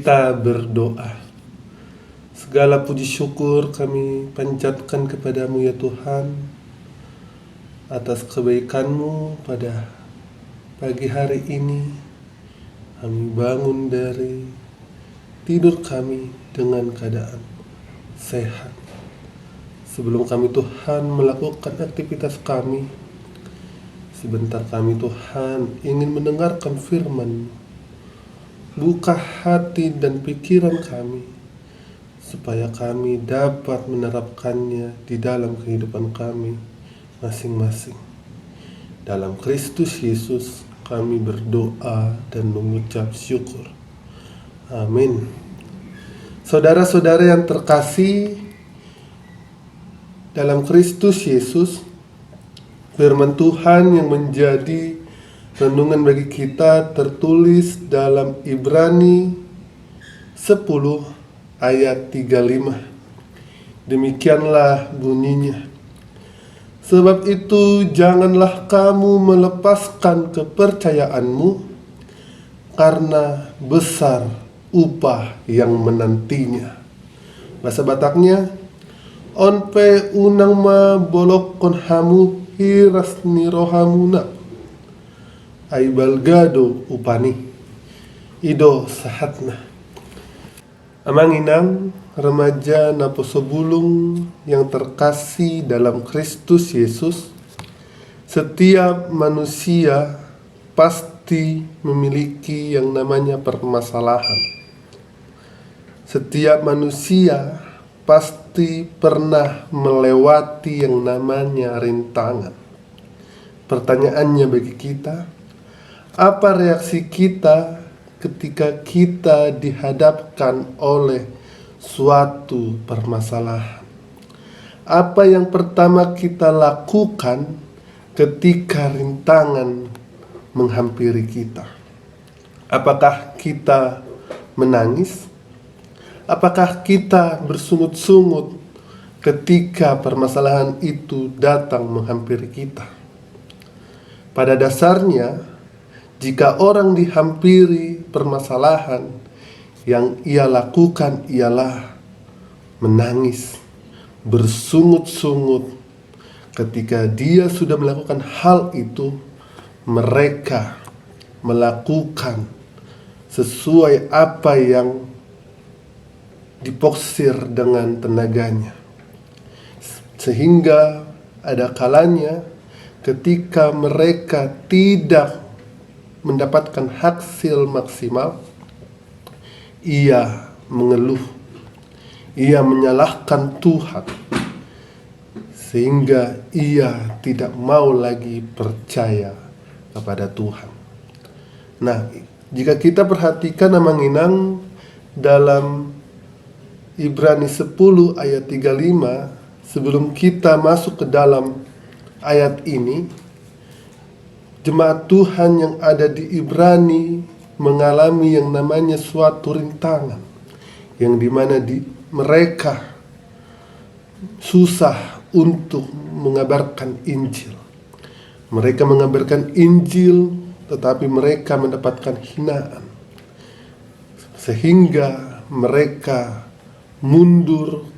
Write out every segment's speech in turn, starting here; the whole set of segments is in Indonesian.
kita berdoa. Segala puji syukur kami panjatkan kepadamu ya Tuhan, atas kebaikan-Mu pada pagi hari ini. Kami bangun dari tidur kami dengan keadaan sehat. Sebelum kami Tuhan melakukan aktivitas kami, sebentar kami Tuhan ingin mendengarkan firman-Mu. Buka hati dan pikiran kami, supaya kami dapat menerapkannya di dalam kehidupan kami masing-masing. Dalam Kristus Yesus kami berdoa dan mengucap syukur. Amin. Saudara-saudara yang terkasih dalam Kristus Yesus, firman Tuhan yang menjadi renungan bagi kita tertulis dalam Ibrani 10 ayat 35. Demikianlah bunyinya. Sebab itu janganlah kamu melepaskan kepercayaanmu, karena besar upah yang menantinya. Bahasa Bataknya, onpe unang ma bolokon hamu hiras nirohamuna aibalgado upani ido sahatna. Amanginang remaja naposo bulung yang terkasih dalam Kristus Yesus, setiap manusia pasti memiliki yang namanya permasalahan. Setiap manusia pasti pernah melewati yang namanya rintangan. Pertanyaannya bagi kita, apa reaksi kita ketika kita dihadapkan oleh suatu permasalahan? Apa yang pertama kita lakukan ketika rintangan menghampiri kita? Apakah kita menangis? Apakah kita bersungut-sungut ketika permasalahan itu datang menghampiri kita? Pada dasarnya, jika orang dihampiri permasalahan, yang ia lakukan ialah menangis, bersungut-sungut. Ketika dia sudah melakukan hal itu, mereka melakukan sesuai apa yang dipoksir dengan tenaganya. Sehingga ada kalanya ketika mereka tidak mendapatkan hasil maksimal, ia mengeluh, ia menyalahkan Tuhan, sehingga ia tidak mau lagi percaya kepada Tuhan. Nah, jika kita perhatikan amanginang dalam Ibrani 10 ayat 35, sebelum kita masuk ke dalam ayat ini, jemaat Tuhan yang ada di Ibrani mengalami yang namanya suatu rintangan, yang dimana mereka susah untuk mengabarkan Injil. Mereka mengabarkan Injil, tetapi mereka mendapatkan hinaan, sehingga mereka mundur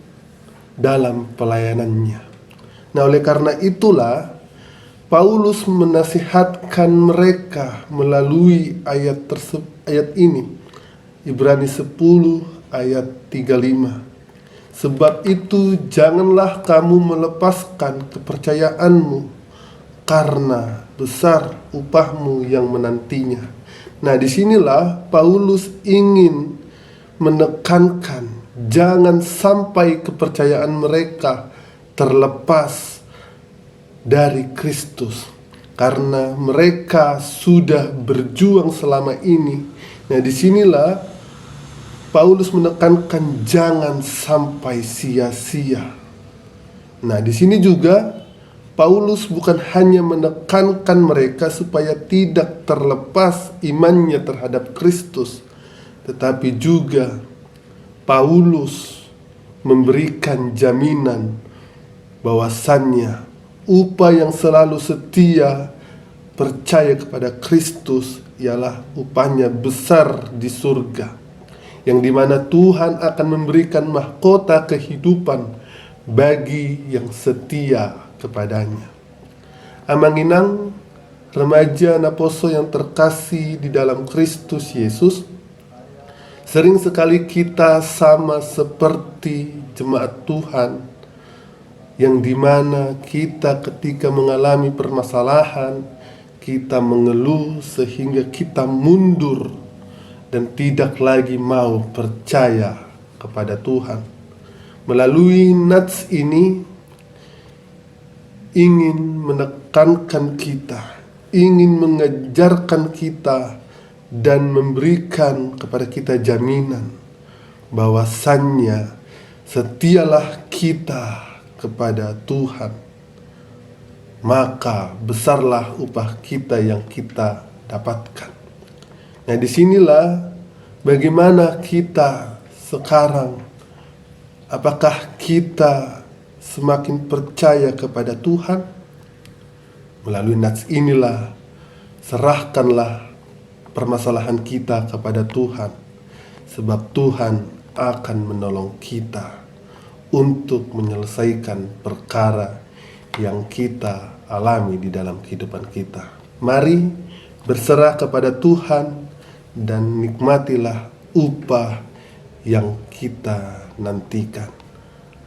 dalam pelayanannya. Nah, oleh karena itulah Paulus menasihatkan mereka melalui ayat ini, Ibrani 10 ayat 35. Sebab itu janganlah kamu melepaskan kepercayaanmu, karena besar upahmu yang menantinya. Nah, disinilah Paulus ingin menekankan jangan sampai kepercayaan mereka terlepas dari Kristus, karena mereka sudah berjuang selama ini. Nah, disinilah Paulus menekankan jangan sampai sia-sia. Nah, di sini juga Paulus bukan hanya menekankan mereka supaya tidak terlepas imannya terhadap Kristus, tetapi juga Paulus memberikan jaminan bahwasannya upah yang selalu setia percaya kepada Kristus ialah upahnya besar di surga. yang dimana Tuhan akan memberikan mahkota kehidupan bagi yang setia kepadanya. Amanginang, remaja Naposo yang terkasih di dalam Kristus Yesus, sering sekali kita sama seperti jemaat Tuhan, yang dimana kita ketika mengalami permasalahan, kita mengeluh sehingga kita mundur dan tidak lagi mau percaya kepada Tuhan. Melalui nats ini ingin menekankan kita, ingin mengajarkan kita dan memberikan kepada kita jaminan bahwasannya setialah kita kepada Tuhan, maka besarlah upah kita yang kita dapatkan. Nah, disinilah bagaimana kita sekarang, apakah kita semakin percaya kepada Tuhan? Melalui nats inilah, serahkanlah permasalahan kita kepada Tuhan, sebab Tuhan akan menolong kita untuk menyelesaikan perkara yang kita alami di dalam kehidupan kita. Mari berserah kepada Tuhan dan nikmatilah upah yang kita nantikan.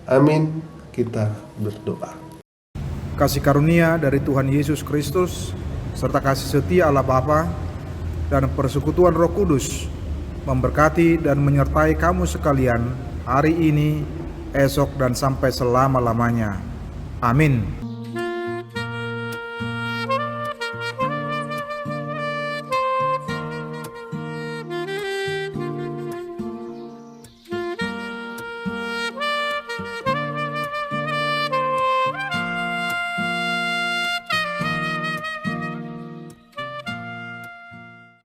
Amin. Kita berdoa. Kasih karunia dari Tuhan Yesus Kristus serta kasih setia Allah Bapa dan persekutuan Roh Kudus memberkati dan menyertai kamu sekalian hari ini, esok, dan sampai selama-lamanya. Amin.